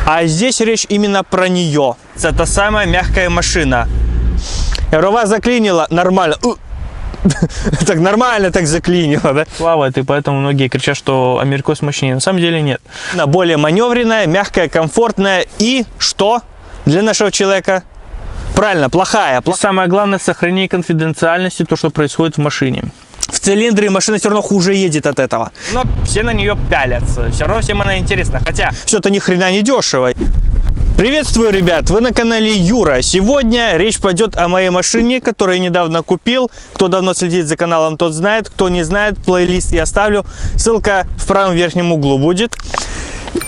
А здесь речь именно про нее. Это самая мягкая машина. Я говорю, вас заклинило? Нормально. Так нормально так заклинило, да? Плавает, и поэтому многие кричат, что Америкос мощнее. На самом деле нет. Она более маневренная, мягкая, комфортная. И что для нашего человека? Правильно, плохая. Самое главное, сохранение конфиденциальности, то, что происходит в машине. В цилиндре машина все равно хуже едет от этого. Но все на нее пялятся. Все равно всем она интересна. Хотя все-то ни хрена не дешево. Приветствую, ребят! Вы на канале Юра. Сегодня речь пойдет о моей машине, которую я недавно купил. Кто давно следит за каналом, тот знает. Кто не знает, плейлист я оставлю. Ссылка в правом верхнем углу будет.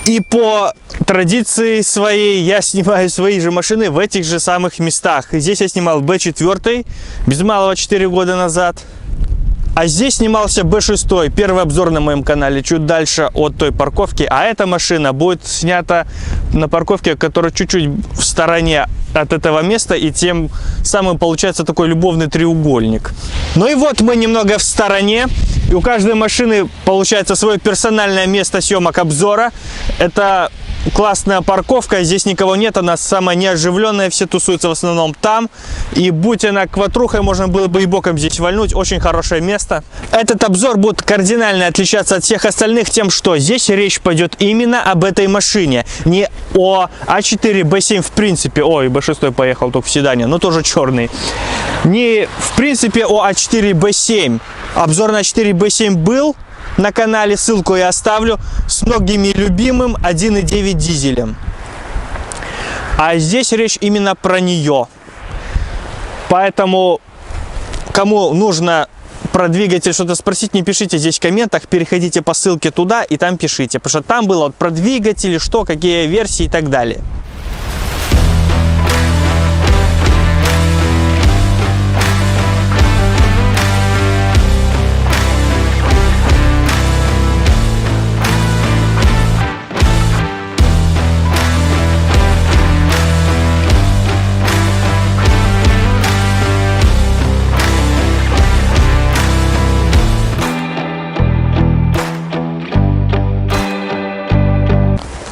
И по традиции своей я снимаю свои же машины в этих же самых местах. Здесь я снимал B4 без малого 4 года назад. А здесь снимался B6, первый обзор на моем канале, чуть дальше от той парковки. А эта машина будет снята на парковке, которая чуть-чуть в стороне от этого места. И тем самым получается такой любовный треугольник. Ну и вот мы немного в стороне. И у каждой машины получается свое персональное место съемок обзора. Это классная парковка, здесь никого нет, она самая неоживленная, все тусуются в основном там. И будь она кватрухой, можно было бы и боком здесь вальнуть, очень хорошее место. Этот обзор будет кардинально отличаться от всех остальных тем, что здесь речь пойдет именно об этой машине. Не о А4, Б7 в принципе, ой, Б6 поехал только в седане, но тоже черный. Не в принципе о А4, Б7. Обзор на А4, Б7 был на канале, ссылку я оставлю, с многими любимым 1.9 дизелем. А здесь речь именно про нее. Поэтому, кому нужно про двигатель что-то спросить, не пишите здесь в комментах, переходите по ссылке туда и там пишите. Потому что там было вот про двигатели, что, какие версии и так далее.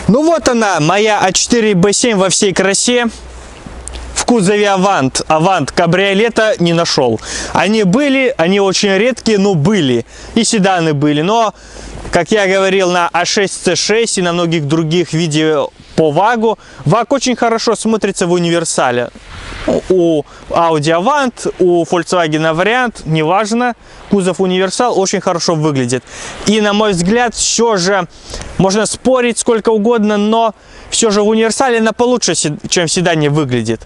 Ну вот она, моя А4 Б7 во всей красе. В кузове Avant. Avant кабриолета не нашел. Они были, они очень редкие, но были. И седаны были. Но, как я говорил на А6 C6 и на многих других видео по ВАГу, ВАГ очень хорошо смотрится в универсале. У Audi Avant, у Volkswagen вариант, неважно, кузов универсал очень хорошо выглядит. И на мой взгляд, все же, можно спорить сколько угодно, но все же в универсале она получше, чем в седане выглядит.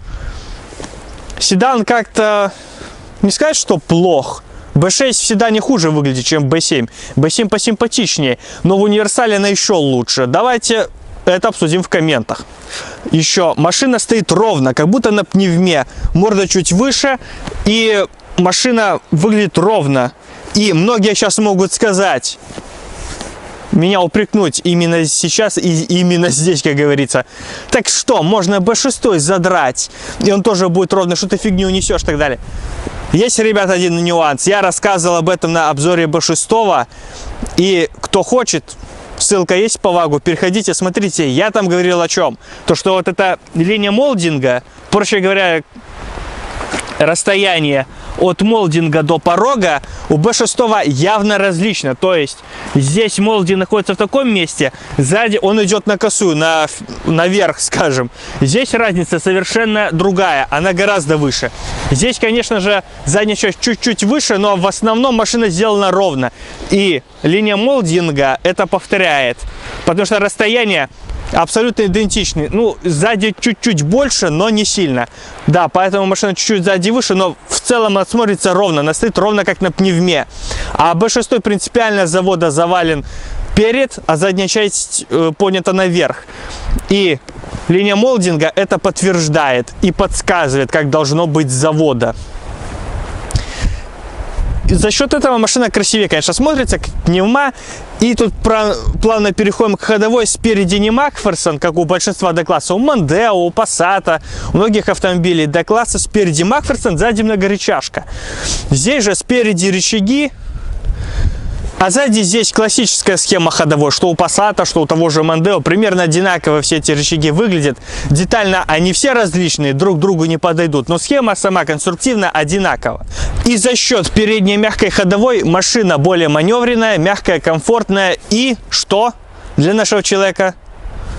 Седан как-то, не сказать, что плох. B6 в седане хуже выглядит, чем B7. B7 посимпатичнее, но в универсале она еще лучше. Давайте это обсудим в комментах. Еще машина стоит ровно, как будто на пневме. Морда чуть выше, и машина выглядит ровно. И многие сейчас могут сказать, меня упрекнуть именно сейчас и именно здесь, как говорится. Так что, можно B6 задрать, и он тоже будет ровно, что ты фигню несешь и так далее. Есть, ребят, один нюанс. Я рассказывал об этом на обзоре B6, и кто хочет, ссылка есть по ВАГу, переходите, смотрите. Я там говорил о чем? То, что вот эта линия молдинга, проще говоря, расстояние от молдинга до порога у B6 явно различно. То есть здесь молдинг находится в таком месте, сзади он идет на косую, наверх, скажем. Здесь разница совершенно другая, она гораздо выше. Здесь, конечно же, задняя часть чуть-чуть выше, но в основном машина сделана ровно. И линия молдинга это повторяет, потому что расстояние абсолютно идентичны. Ну, сзади чуть-чуть больше, но не сильно. Да, поэтому машина чуть-чуть сзади выше, но в целом она смотрится ровно. Она стоит ровно как на пневме. А B6 принципиально с завода завален перед, а задняя часть поднята наверх. И линия молдинга это подтверждает и подсказывает, как должно быть с завода. За счет этого машина красивее, конечно, смотрится, как пневма. И тут плавно переходим к ходовой. Спереди не Макферсон, как у большинства D-класса, у Мондео, у Passat, у многих автомобилей D-класса. Спереди Макферсон, сзади многорычажка. Здесь же спереди рычаги. А сзади здесь классическая схема ходовой, что у Passat, что у того же Mondeo. Примерно одинаково все эти рычаги выглядят. Детально они все различные, друг другу не подойдут. Но схема сама конструктивно одинакова. И за счет передней мягкой ходовой машина более маневренная, мягкая, комфортная и что для нашего человека?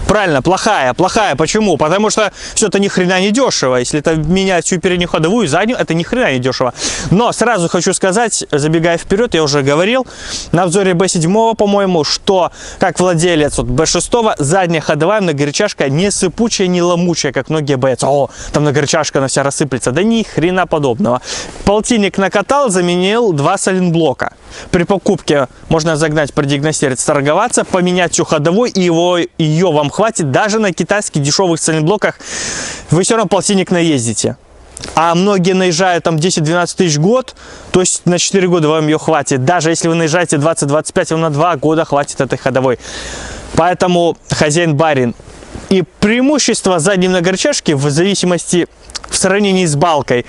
Правильно, плохая. Почему? Потому что все это ни хрена не дешево. Если это менять всю переднюю ходовую и заднюю, это ни хрена не дешево. Но сразу хочу сказать, забегая вперед, я уже говорил на обзоре B7, по-моему, что как владелец вот B6, задняя ходовая многорычажка не сыпучая, не ломучая, как многие боятся. О, там многорычажка, она вся рассыплется. Да ни хрена подобного. Полтинник накатал, заменил 2 сайлентблока. При покупке можно загнать, продиагностировать, сторговаться, поменять всю ходовую, и ее вам хватит даже на китайских дешевых сайлентблоках. Вы все равно полтинник наездите. А многие наезжают там 10-12 тысяч в год, то есть на 4 года вам ее хватит. Даже если вы наезжаете 20-25, вам на 2 года хватит этой ходовой. Поэтому хозяин-барин. И преимущество задней многорычажки в зависимости, в сравнении с балкой,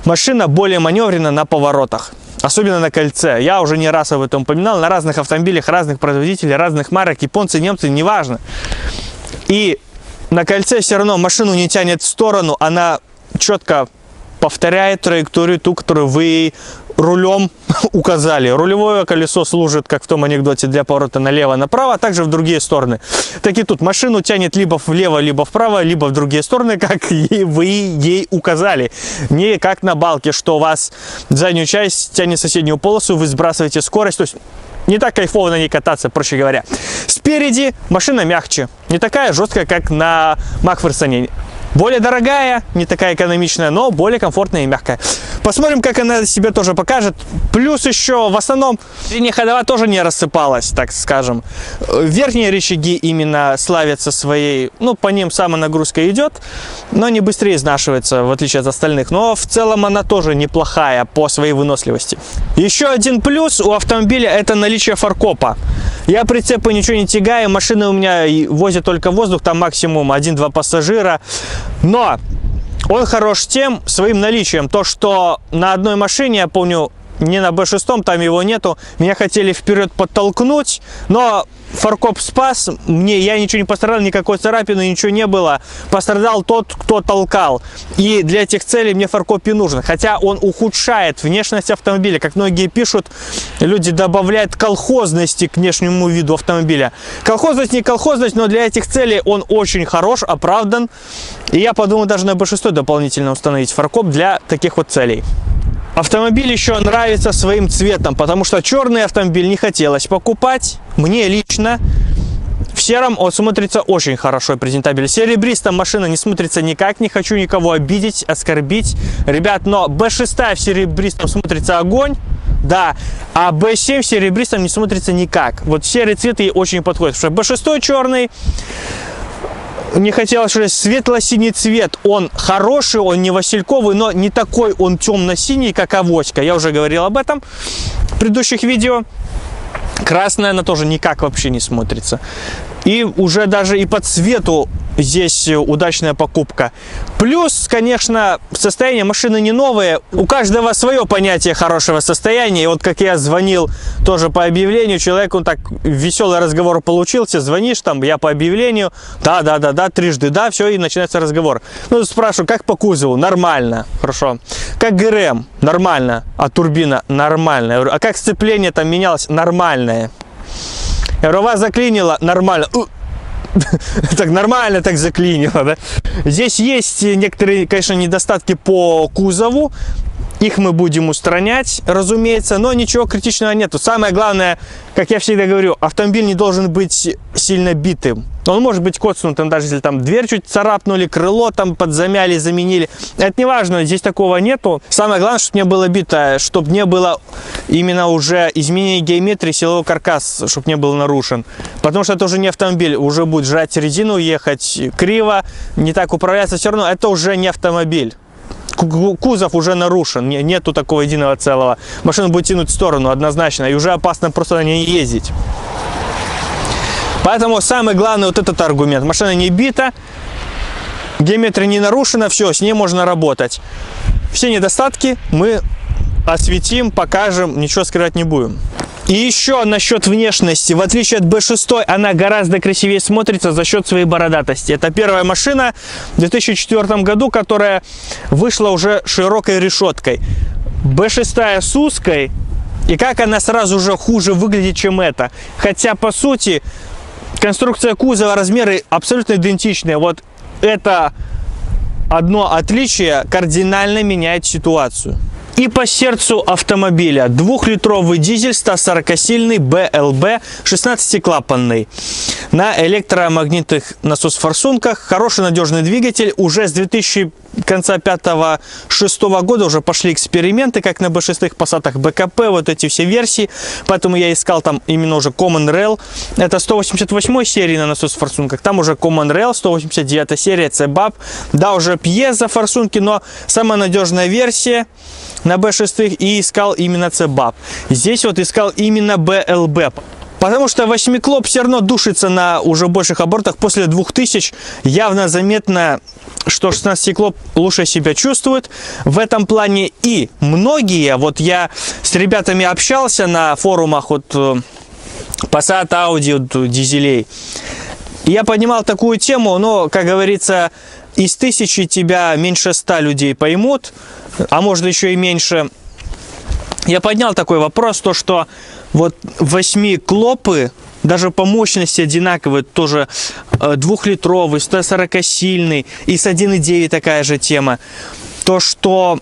машина более маневренна на поворотах. Особенно на кольце. Я уже не раз об этом упоминал. На разных автомобилях, разных производителей, разных марок, японцы, немцы, неважно. И на кольце все равно машину не тянет в сторону. Она четко повторяет траекторию, ту, которую вы рулем указали. Рулевое колесо служит, как в том анекдоте, для поворота налево-направо, а также в другие стороны. Так и тут машину тянет либо влево, либо вправо, либо в другие стороны, как и вы ей указали. Не как на балке, что у вас заднюю часть тянет соседнюю полосу, вы сбрасываете скорость, то есть не так кайфово на ней кататься, проще говоря. Спереди машина мягче, не такая жесткая, как на Макферсоне. Более дорогая, не такая экономичная, но более комфортная и мягкая. Посмотрим, как она себя тоже покажет. Плюс еще, в основном, передняя ходовая тоже не рассыпалась, так скажем. Верхние рычаги именно славятся своей, ну, по ним самонагрузка идет, но они быстрее изнашиваются, в отличие от остальных. Но в целом она тоже неплохая по своей выносливости. Еще один плюс у автомобиля — это наличие фаркопа. Я прицепы ничего не тягаю, машины у меня возят только воздух, там максимум 1-2 пассажира. Но он хорош тем своим наличием, то что на одной машине, я помню, не на B6, там его нету, меня хотели вперед подтолкнуть, но фаркоп спас, я ничего не пострадал, никакой царапины, ничего не было. Пострадал тот, кто толкал. И для этих целей мне фаркоп и нужен. Хотя он ухудшает внешность автомобиля. Как многие пишут, люди добавляют колхозности к внешнему виду автомобиля. Колхозность не колхозность, но для этих целей он очень хорош, оправдан. И я подумал даже на B6 дополнительно установить фаркоп для таких вот целей. Автомобиль еще нравится своим цветом, потому что черный автомобиль не хотелось покупать. Мне лично. В сером он смотрится очень хорошо и презентабельно. В серебристом машина не смотрится никак. Не хочу никого обидеть, оскорбить. Ребят, но B6 в серебристом смотрится огонь. Да, а B7 в серебристом не смотрится никак. Вот серый цвет ей очень подходит. Потому что B6 черный. Не хотелось сказать, светло-синий цвет, он хороший, он не васильковый, но не такой он темно-синий, как авоська. Я уже говорил об этом в предыдущих видео. Красная она тоже никак вообще не смотрится. И уже даже и по цвету здесь удачная покупка. Плюс, конечно, состояние машины не новое. У каждого свое понятие хорошего состояния. И вот как я звонил тоже по объявлению, человеку так веселый разговор получился. Звонишь там, я по объявлению, да, трижды да, все, и начинается разговор. Ну, спрашиваю, как по кузову? Нормально, хорошо. Как ГРМ? Нормально. А турбина? Нормально. Я говорю, а как сцепление там менялось? Нормальное. Я говорю, вас заклинило? Нормально. Так нормально так заклинило, да? Здесь есть некоторые, конечно, недостатки по кузову. Их мы будем устранять, разумеется, но ничего критичного нету. Самое главное, как я всегда говорю, автомобиль не должен быть сильно битым. Он может быть коцнутым, даже если там дверь чуть царапнули, крыло там подзамяли, заменили. Это не важно, здесь такого нету. Самое главное, чтобы не было бито, чтобы не было именно уже изменения геометрии, силового каркаса, чтобы не был нарушен. Потому что это уже не автомобиль, уже будет жрать резину, ехать криво, не так управляться, все равно это уже не автомобиль. Кузов уже нарушен, нету такого единого целого. Машина будет тянуть в сторону однозначно, и уже опасно просто на ней ездить. Поэтому самый главный вот этот аргумент. Машина не бита, геометрия не нарушена, все, с ней можно работать. Все недостатки мы осветим, покажем, ничего скрывать не будем. И еще насчет внешности. В отличие от B6, она гораздо красивее смотрится за счет своей бородатости. Это первая машина в 2004 году, которая вышла уже широкой решеткой. B6 с узкой. И как она сразу же хуже выглядит, чем это. Хотя, по сути, конструкция кузова, размеры абсолютно идентичные. Вот это одно отличие кардинально меняет ситуацию. И по сердцу автомобиля. 2-литровый дизель, 140-сильный BLB, 16-клапанный. На электромагнитных насос-форсунках. Хороший надежный двигатель. Уже с конца 5-6 года уже пошли эксперименты, как на B6, Passat'ах, БКП, вот эти все версии. Поэтому я искал там именно уже Common Rail. Это 188 серии на насос-форсунках. Там уже Common Rail, 189 серия, CBAP. Да, уже пьезо-форсунки, но самая надежная версия на B6 и искал именно CBAP. Здесь вот искал именно BLB. Потому что 8-клоп все равно душится на уже больших оборотах. После 2000 явно заметно, что 16-клоп лучше себя чувствует в этом плане. И многие, вот я с ребятами общался на форумах от Passat, Audi, от дизелей. Я поднимал такую тему, но, как говорится, из 1000 тебя меньше 100 людей поймут, а может еще и меньше. Я поднял такой вопрос, то что вот 8-клопы, даже по мощности одинаковые, тоже 2-литровый, 140-сильный, и с 1.9 такая же тема. То, что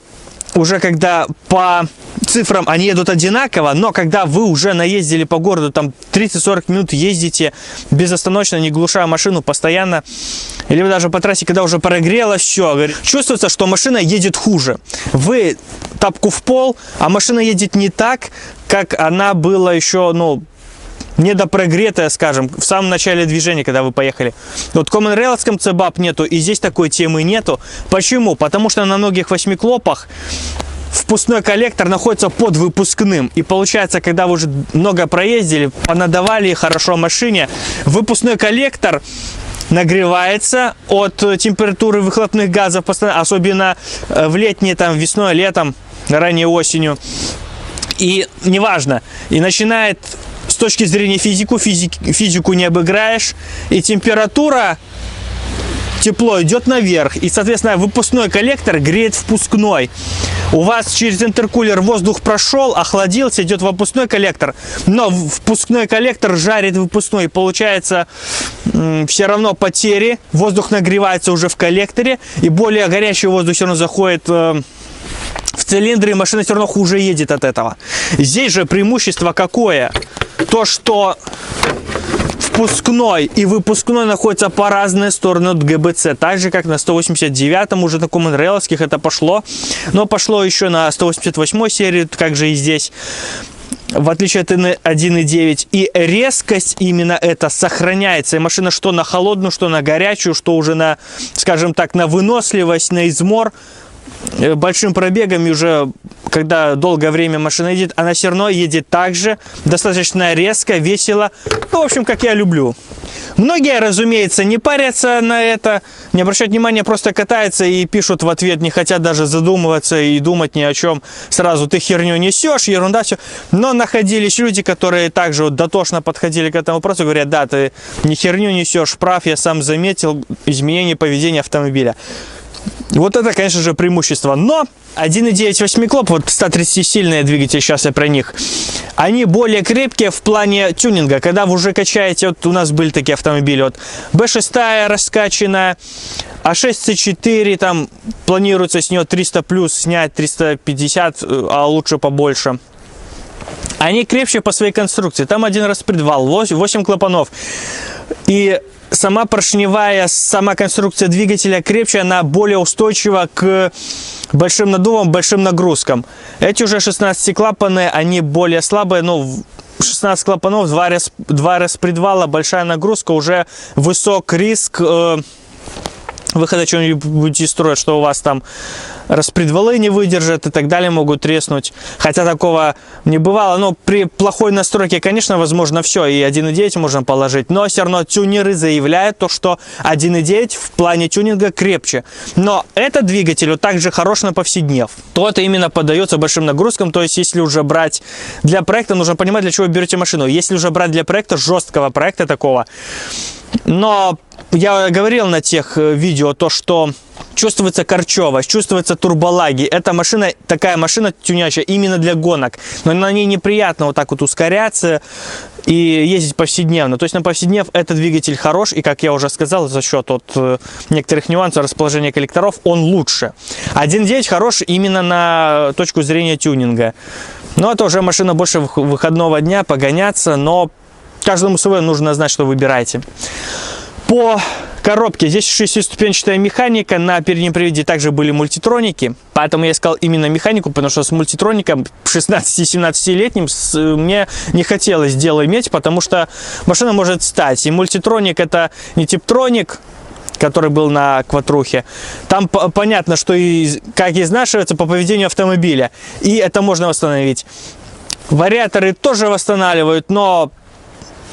уже когда по цифрам они едут одинаково, но когда вы уже наездили по городу, там 30-40 минут ездите безостановочно, не глушая машину постоянно, или даже по трассе, когда уже прогрело все, чувствуется, что машина едет хуже. Вы тапку в пол, а машина едет не так, как она была еще, ну, недопрогретая, скажем, в самом начале движения, когда вы поехали. Вот в Common Rail'овском CBAP нету, и здесь такой темы нету. Почему? Потому что на многих 8-клопах впускной коллектор находится под выпускным. И получается, когда вы уже много проездили, понадавали хорошо машине, выпускной коллектор нагревается от температуры выхлопных газов, особенно в летние, там, весной, летом, ранней осенью. И неважно, и начинает с точки зрения физику не обыграешь, и температура, тепло идет наверх, и, соответственно, выпускной коллектор греет впускной. У вас через интеркулер воздух прошел, охладился, идет выпускной коллектор, но впускной коллектор жарит выпускной, и получается все равно потери, воздух нагревается уже в коллекторе, и более горячий воздух все равно заходит в цилиндры, и машина все равно хуже едет от этого. Здесь же преимущество какое? То, что впускной и выпускной находятся по разные стороны от ГБЦ. Так же, как на 189-м, уже на Common Rail'овских это пошло. Но пошло еще на 188 серии, как же и здесь. В отличие от 1.9. И резкость именно это сохраняется. И машина что на холодную, что на горячую, что уже на, скажем так, на выносливость, на измор. Большим пробегом, и уже когда долгое время машина едет, она все равно едет так же, достаточно резко, весело, ну, в общем, как я люблю. Многие, разумеется, не парятся на это, не обращают внимания, просто катаются и пишут в ответ, не хотят даже задумываться и думать ни о чем. Сразу ты херню несешь, ерунда, все. Но находились люди, которые также вот дотошно подходили к этому вопросу, говорят, да, ты не херню несешь, прав, я сам заметил изменение поведения автомобиля. Вот это, конечно же, преимущество. Но 1.9 8-клоп, вот 130-сильные двигатели, сейчас я про них, они более крепкие в плане тюнинга. Когда вы уже качаете, вот у нас были такие автомобили, вот B6 раскачанная, А6 C4, там планируется с нее 300 плюс снять, 350, а лучше побольше. Они крепче по своей конструкции. Там один распредвал, 8 клапанов. И сама поршневая, сама конструкция двигателя крепче, она более устойчива к большим наддувам, большим нагрузкам. Эти уже 16-клапанные, они более слабые, но 16 клапанов, 2 распредвала, большая нагрузка, уже высок риск вы когда что-нибудь строят, что у вас там распредвалы не выдержат и так далее, могут треснуть. Хотя такого не бывало. Но при плохой настройке, конечно, возможно все. И 1.9 можно положить. Но все равно тюнеры заявляют то, что 1.9 в плане тюнинга крепче. Но этот двигатель также хорош на повседнев. То это именно поддается большим нагрузкам. То есть, если уже брать для проекта, нужно понимать, для чего вы берете машину. Если уже брать для проекта, жесткого проекта такого. Но я говорил на тех видео то, что чувствуется корчевость, чувствуется турболаги. Эта машина, такая машина тюнящая именно для гонок. Но на ней неприятно вот так вот ускоряться и ездить повседневно. То есть на повседнев этот двигатель хорош. И, как я уже сказал, за счет некоторых нюансов расположения коллекторов он лучше. 1.9 хорош именно на точку зрения тюнинга. Но это уже машина больше выходного дня, погоняться. Но каждому свое, нужно знать, что выбираете. По коробке здесь 6-ступенчатая механика, на переднем приводе также были мультитроники, поэтому я искал именно механику, потому что с мультитроником 16-17-летним мне не хотелось дело иметь, потому что машина может встать. И мультитроник — это не типтроник, который был на кватрухе. Там понятно, что как изнашивается по поведению автомобиля, и это можно восстановить. Вариаторы тоже восстанавливают, но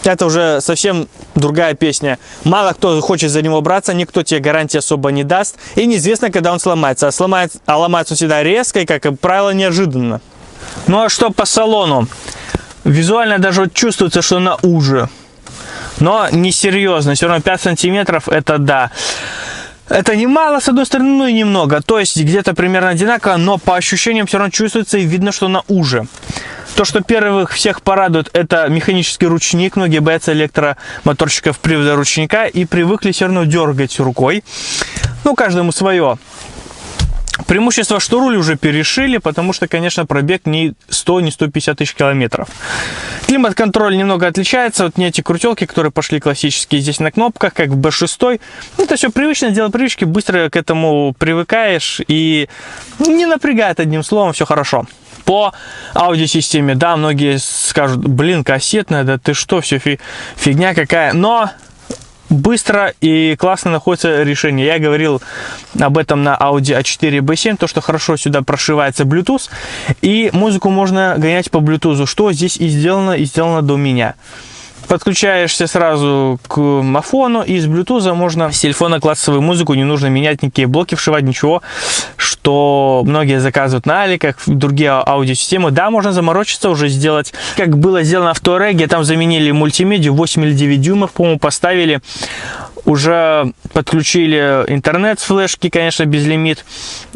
это уже совсем другая песня. Мало кто хочет за него браться, никто тебе гарантии особо не даст. И неизвестно, когда он сломается. А ломается он всегда резко и, как правило, неожиданно. Ну а что по салону? Визуально даже вот чувствуется, что она уже. Но несерьезно. Все равно 5 сантиметров это да. Это немало, с одной стороны, ну и немного. То есть где-то примерно одинаково, но по ощущениям все равно чувствуется и видно, что она уже. То, что первых всех порадует, это механический ручник. Многие боятся электромоторщиков привода ручника и привыкли все равно дергать рукой. Ну, каждому свое. Преимущество, что руль уже перешили, потому что, конечно, пробег не 100, не 150 тысяч километров. Климат-контроль немного отличается. Вот не эти крутелки, которые пошли классические здесь на кнопках, как в B6. Это все привычно, дело привычки, быстро к этому привыкаешь и не напрягает, одним словом, все хорошо. По аудиосистеме, да, многие скажут, блин, кассетная, да ты что, все фигня какая. Но быстро и классно находится решение. Я говорил об этом на Audi A4 B7, то, что хорошо сюда прошивается Bluetooth, и музыку можно гонять по Bluetooth, что здесь и сделано до меня. Подключаешься сразу к мафону, и с Bluetooth можно с телефона классовую музыку, не нужно менять никакие блоки, вшивать, ничего, что многие заказывают на Аликах, другие аудиосистемы. Да, можно заморочиться, уже сделать, как было сделано в Touareg, там заменили мультимедиа, 8 или 9 дюймов, по-моему, поставили, уже подключили интернет с флешки, конечно, безлимит,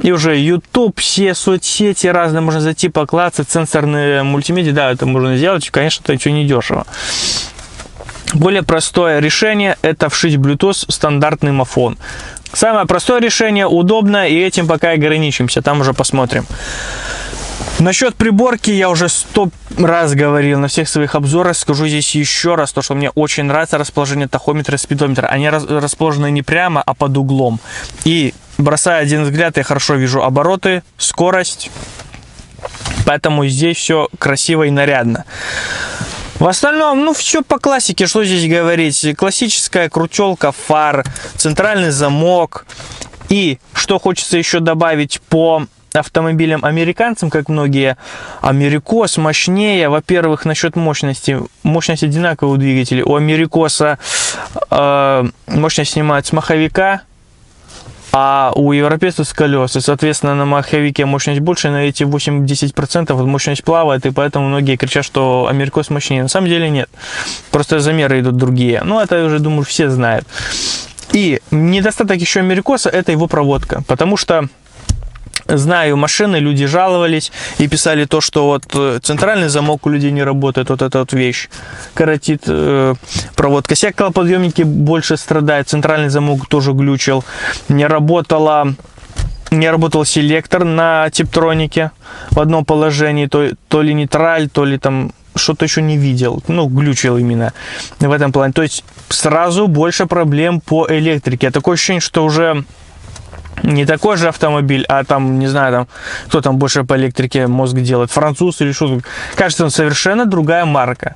и уже YouTube, все соцсети разные, можно зайти, поклацать, сенсорные мультимедиа, да, это можно сделать, конечно, это ничего не дешево. Более простое решение — это вшить Bluetooth стандартный мафон. Самое простое решение, удобно, и этим пока ограничимся, там уже посмотрим. Насчет приборки я уже 100 раз говорил на всех своих обзорах, скажу здесь еще раз, то, что мне очень нравится расположение тахометра и спидометра. Они расположены не прямо, а под углом. И бросая один взгляд, я хорошо вижу обороты, скорость, поэтому здесь все красиво и нарядно. В остальном, ну, все по классике, что здесь говорить. Классическая крутелка фар, центральный замок. И что хочется еще добавить по автомобилям американцам, как многие, Америкос мощнее. Во-первых, насчет мощности. Мощность одинаковая у двигателей. У Америкоса мощность снимают с маховика, а у европейцев с колес. И, соответственно, на маховике мощность больше, на эти 8-10% мощность плавает, и поэтому многие кричат, что Америкос мощнее. На самом деле нет. Просто замеры идут другие. Ну, это уже, думаю, все знают. И недостаток еще Америкоса — это его проводка. Потому что знаю машины, люди жаловались и писали то, что вот центральный замок у людей не работает, вот эта вот вещь коротит проводка. Стеклоподъемники больше страдают, центральный замок тоже глючил, не работал селектор на типтронике в одном положении, то ли нейтраль, то ли там что-то еще не видел, ну, глючил именно в этом плане. То есть сразу больше проблем по электрике. Такое ощущение, что уже не такой же автомобиль, а там, не знаю, там, кто там больше по электрике мозг делает, француз или что-то. Кажется, он совершенно другая марка.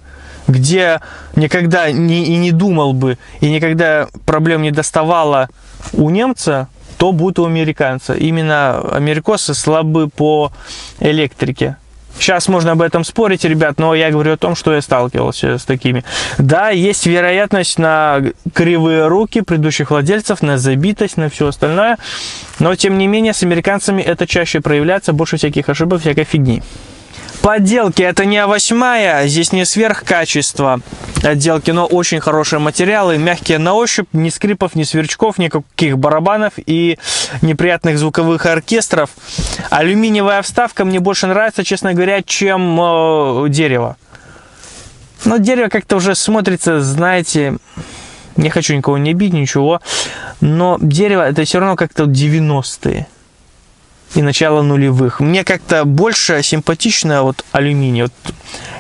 где никогда и не думал бы, и никогда проблем не доставало у немца, то будет у американца. Именно америкосы слабы по электрике. Сейчас можно об этом спорить, ребят, но я говорю о том, что я сталкивался с такими. Да, есть вероятность на кривые руки предыдущих владельцев, на забитость, на все остальное. Но, тем не менее, с американцами это чаще проявляется, больше всяких ошибок, всякой фигни. По отделке это не А8, здесь не сверхкачество отделки, но очень хорошие материалы, мягкие на ощупь, ни скрипов, ни сверчков, никаких барабанов и неприятных звуковых оркестров. Алюминиевая вставка мне больше нравится, честно говоря, чем дерево. Но дерево как-то уже смотрится, знаете, не хочу никого не бить, ничего, но дерево это все равно как-то 90-е. И начало нулевых. Мне как-то больше симпатично вот алюминий. Вот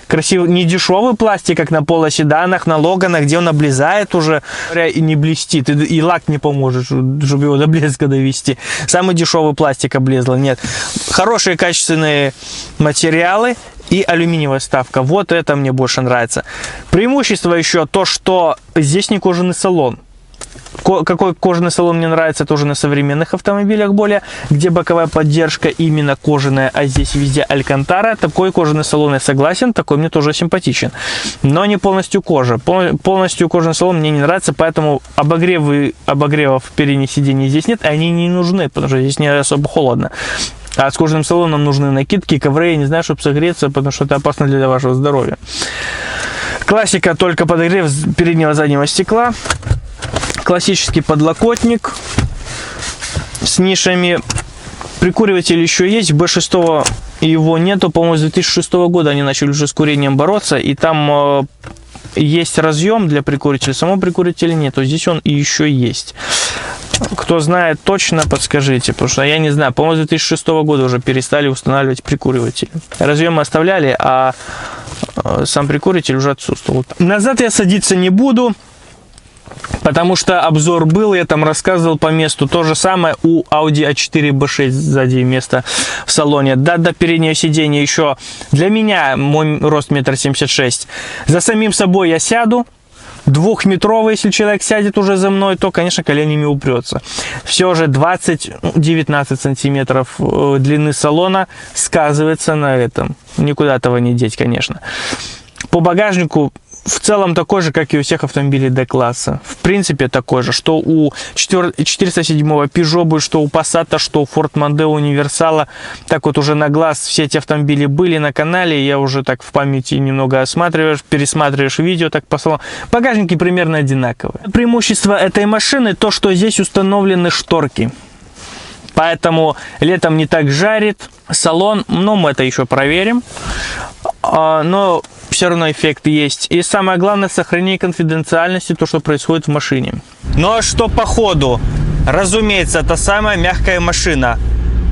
красивый, не дешевый пластик, как на полоседанах, на Логанах, где он облезает уже и не блестит. И лак не поможет, чтобы его до блеска довести. Самый дешевый пластик облезло. Нет. Хорошие качественные материалы и алюминиевая вставка. Вот это мне больше нравится. Преимущество еще то, что здесь не кожаный салон. Какой кожаный салон мне нравится тоже на современных автомобилях более, где боковая поддержка именно кожаная, а здесь везде алькантара. Такой кожаный салон я согласен, такой мне тоже симпатичен. Но не полностью кожа. Полностью кожаный салон мне не нравится, поэтому обогревов передних сидений здесь нет, они не нужны, потому что здесь не особо холодно. А с кожаным салоном нужны накидки, ковры, я не знаю, чтобы согреться, потому что это опасно для вашего здоровья. Классика, только подогрев переднего и заднего стекла. Классический подлокотник с нишами. Прикуриватель еще есть. B6 его нету. По-моему, с 2006 года они начали уже с курением бороться. И там есть разъем для прикурителя. Самого прикурителя нету. Здесь он и еще есть. Кто знает точно, подскажите. Потому что я не знаю. По-моему, с 2006 года уже перестали устанавливать прикуриватель. Разъемы оставляли, а сам прикуритель уже отсутствовал. Назад я садиться не буду. Потому что обзор был, я там рассказывал по месту. То же самое у Audi A4 B6 сзади место в салоне. Да, до переднего сиденья еще. Для меня, мой рост 1,76 м. За самим собой я сяду. 2-метровый, если человек сядет уже за мной, то, конечно, коленями упрется. Все же 20-19 сантиметров длины салона сказывается на этом. Никуда этого не деть, конечно. По багажнику в целом такой же, как и у всех автомобилей D-класса. В принципе, такой же, что у 407-го Peugeot будет, что у Passat, что у Ford Mondeo Универсала. Так вот уже на глаз все эти автомобили были на канале. Я уже так в памяти немного осматриваешь, пересматриваешь видео, так по салону. Багажники примерно одинаковые. Преимущество этой машины то, что здесь установлены шторки. Поэтому летом не так жарит. Салон, ну мы это еще проверим. Но все равно эффект есть. И самое главное, сохранение конфиденциальности, то, что происходит в машине. Ну а что по ходу? Разумеется, это самая мягкая машина.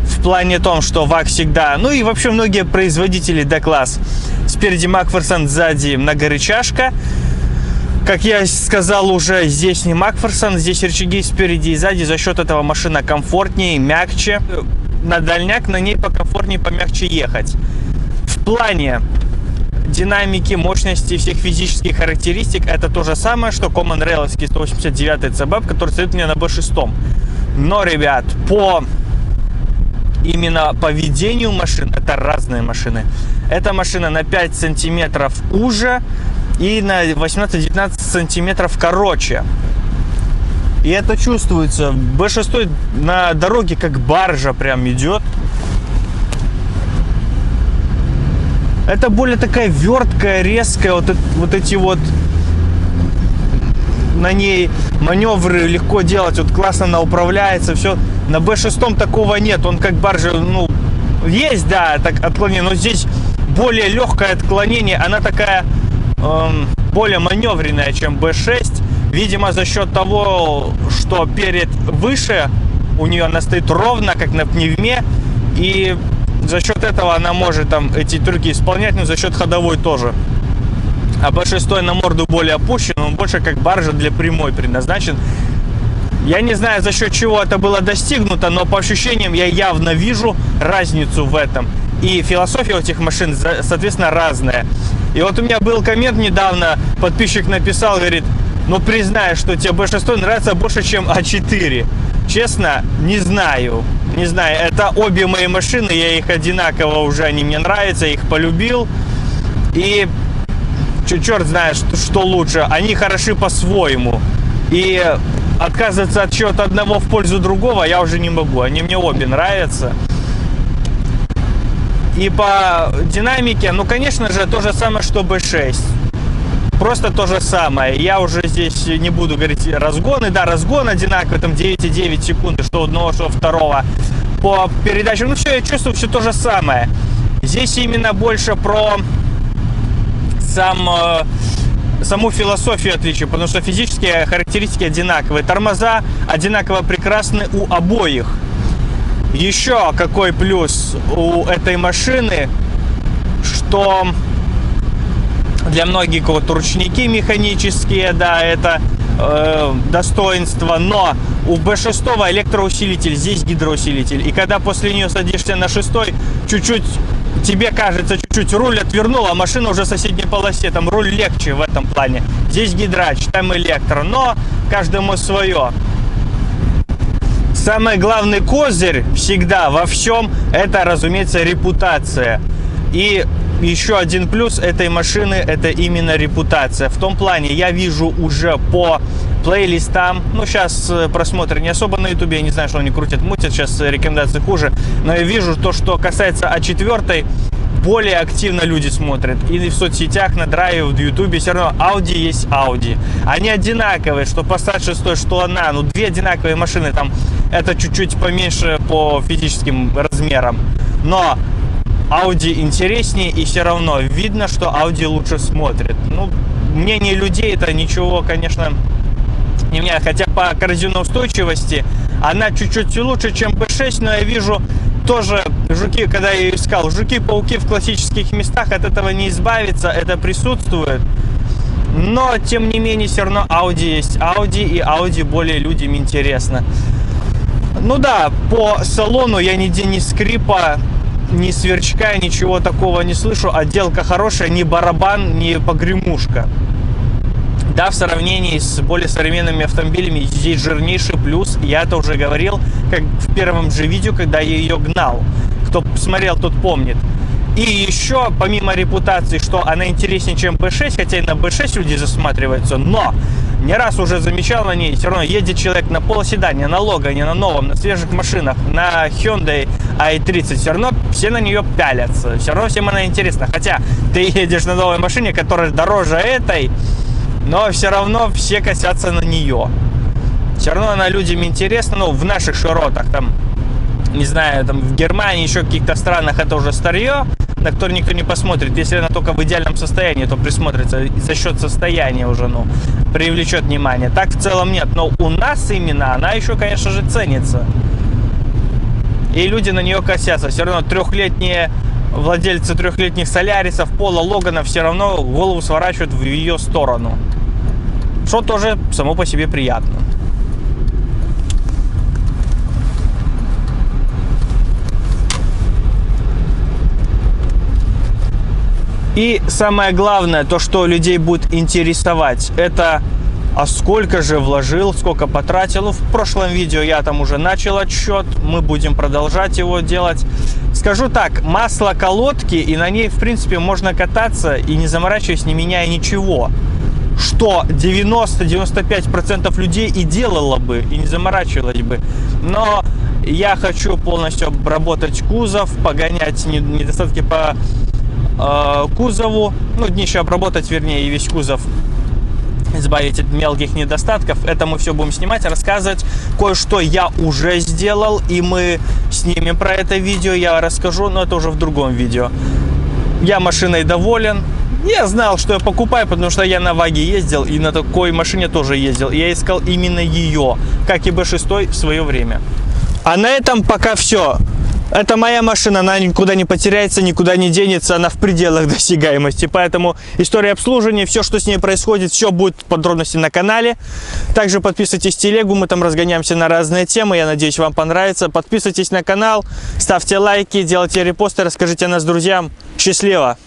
В плане том, что ВАК всегда, ну и вообще многие производители D-класс. Спереди Макферсон, сзади многорычажка. Как я сказал уже, здесь не Макферсон, здесь рычаги спереди и сзади. За счет этого машина комфортнее, мягче. На дальняк на ней покомфортнее, помягче ехать. В плане динамики, мощности, всех физических характеристик это то же самое, что Common Rail'овский 189 CBF, который стоит мне на B6. Но, ребят, именно по ведению машин это разные машины. Эта машина на 5 сантиметров уже и на 18-19 сантиметров короче. И это чувствуется. B6 на дороге как баржа прям идет. Это более такая верткая, резкая, вот эти вот на ней маневры легко делать, вот классно она управляется, все. На B6 такого нет, он как баржа, ну, есть, да, так отклонение, но здесь более легкое отклонение, она такая более маневренная, чем B6. Видимо, за счет того, что перед выше, у нее она стоит ровно, как на пневме, и за счет этого она может там эти трюки исполнять, но за счет ходовой тоже. А B6 на морду более опущен, он больше как баржа для прямой предназначен. Я не знаю, за счет чего это было достигнуто, но по ощущениям я явно вижу разницу в этом. И философия у этих машин, соответственно, разная. И вот у меня был коммент недавно, подписчик написал, говорит, ну признай, что тебе B6 нравится больше, чем А4. Честно, не знаю. Не знаю, это обе мои машины, я их одинаково уже, они мне нравятся, я их полюбил. И черт знает, что лучше, они хороши по-своему. И отказываться от чего-то одного в пользу другого я уже не могу, они мне обе нравятся. И по динамике, ну конечно же, то же самое, что B6. Просто то же самое. Я уже здесь не буду говорить разгоны. Да, разгон одинаковый, там 9,9 секунды, что одного, что второго. По передачам, ну все, я чувствую, все то же самое. Здесь именно больше про саму философию отличия, потому что физические характеристики одинаковые. Тормоза одинаково прекрасны у обоих. Еще какой плюс у этой машины, что для многих вот ручники механические, да, это достоинство, но у B6 электроусилитель, здесь гидроусилитель. И когда после нее садишься на 6, чуть-чуть тебе кажется, чуть-чуть руль отвернул, а машина уже в соседней полосе, там руль легче в этом плане. Здесь гидрач, там электро, но каждому свое. Самый главный козырь всегда во всем, это, разумеется, репутация. И еще один плюс этой машины, это именно репутация. В том плане, я вижу уже по плейлистам, ну сейчас просмотры не особо на ютубе, я не знаю, что они крутят, мутят, сейчас рекомендации хуже, но я вижу то, что касается А4, более активно люди смотрят. И в соцсетях, на драйве, в ютубе все равно Audi есть Audi. Они одинаковые, что Passat 6, что она, ну две одинаковые машины, там это чуть-чуть поменьше по физическим размерам. Но Audi интереснее, и все равно видно, что Audi лучше смотрит. Ну, мнение людей это ничего, конечно, не меняет. Хотя по коррозионоустойчивости она чуть-чуть лучше, чем B6, но я вижу тоже жуки, когда я ее искал, жуки-пауки в классических местах, от этого не избавиться, это присутствует. Но, тем не менее, все равно Audi есть Audi, и Audi более людям интересно. Ну да, по салону я нигде ни скрипа, ни сверчка, ничего такого не слышу. Отделка хорошая, ни барабан, ни погремушка. Да, в сравнении с более современными автомобилями здесь жирнейший плюс. Я это уже говорил, как в первом же видео, когда я ее гнал. Кто смотрел, тот помнит. И еще, помимо репутации, что она интереснее, чем B6, хотя и на B6 люди засматриваются, но не раз уже замечал на ней, все равно едет человек на полоседане, на Логане, на новом, на свежих машинах, на Hyundai i30, все равно все на нее пялятся, все равно всем она интересна. Хотя ты едешь на новой машине, которая дороже этой, но все равно все косятся на нее. Все равно она людям интересна, ну, в наших широтах, там, не знаю, там, в Германии, еще в каких-то странах это уже старье, на который никто не посмотрит. Если она только в идеальном состоянии, то присмотрится и за счет состояния уже, ну, привлечет внимание. Так в целом нет. Но у нас именно она еще, конечно же, ценится. И люди на нее косятся. Все равно трехлетние владельцы трехлетних Солярисов, Пола, Логанов все равно голову сворачивают в ее сторону. Что тоже само по себе приятно. И самое главное, то, что людей будет интересовать, это а сколько же вложил, сколько потратил. Ну, в прошлом видео я там уже начал отсчет, мы будем продолжать его делать. Скажу так, масло колодки, и на ней, в принципе, можно кататься и не заморачиваясь, не меняя ничего. Что 90-95% людей и делало бы, и не заморачивалось бы. Но я хочу полностью обработать кузов, погонять недостатки по кузову, ну, днище обработать, вернее, и весь кузов избавить от мелких недостатков. Это мы все будем снимать, рассказывать. Кое-что я уже сделал, и мы снимем про это видео, я расскажу, но это уже в другом видео. Я машиной доволен. Я знал, что я покупаю, потому что я на Ваге ездил, и на такой машине тоже ездил. Я искал именно ее, как и B6 в свое время. А на этом пока все. Это моя машина, она никуда не потеряется, никуда не денется, она в пределах досягаемости. Поэтому история обслуживания, все, что с ней происходит, все будет в подробности на канале. Также подписывайтесь в телегу, мы там разгоняемся на разные темы. Я надеюсь, вам понравится. Подписывайтесь на канал, ставьте лайки, делайте репосты, расскажите о нас друзьям. Счастливо!